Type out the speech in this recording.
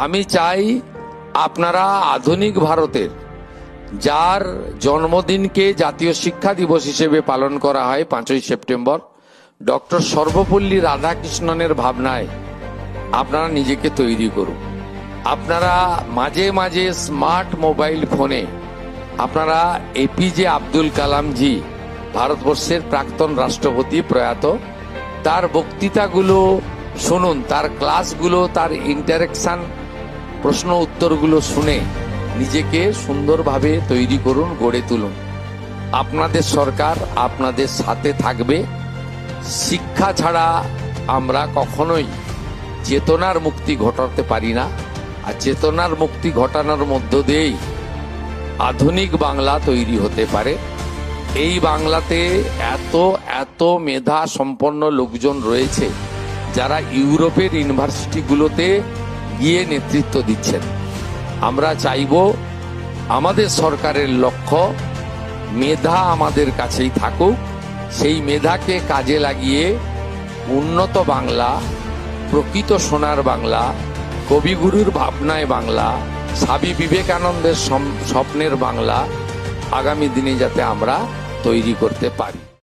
আমি চাই আপনারা আধুনিক ভারতের, যার জন্মদিনকে জাতীয় শিক্ষা দিবস হিসেবে পালন করা হয় 5ই সেপ্টেম্বর, ডক্টর সর্বপল্লী রাধাকৃষ্ণনের ভাবনায় আপনারা নিজেকে তৈরি করুন। আপনারা মাঝে মাঝে স্মার্ট মোবাইল ফোনে আপনারা এপিজে আব্দুল কালাম জি, ভারতবর্ষের প্রাক্তন রাষ্ট্রপতি প্রয়াত, তার বক্তৃতাগুলো শুনুন, তার ক্লাসগুলো, তার ইন্টারেকশন, প্রশ্ন উত্তরগুলো শুনে নিজেকে সুন্দরভাবে তৈরি করুন, গড়ে তুলুন। আপনাদের সরকার আপনাদের সাথে থাকবে। শিক্ষা ছাড়া আমরা কখনোই চেতনার মুক্তি ঘটাতে পারি না, আর চেতনার মুক্তি ঘটানোর মধ্য দিয়েই আধুনিক বাংলা তৈরি হতে পারে। এই বাংলাতে এত এত মেধা সম্পন্ন লোকজন রয়েছে যারা ইউরোপের ইউনিভার্সিটিগুলোতে গিয়ে নেতৃত্ব দিচ্ছেন। আমরা চাইব আমাদের সরকারের লক্ষ্য মেধা আমাদের কাছেই থাকুক, সেই মেধাকে কাজে লাগিয়ে উন্নত বাংলা, প্রকৃত সোনার বাংলা, কবিগুরুর ভাবনায় বাংলা, স্বামী বিবেকানন্দের স্বপ্নের বাংলা আগামী দিনে যাতে আমরা তৈরি করতে পারি।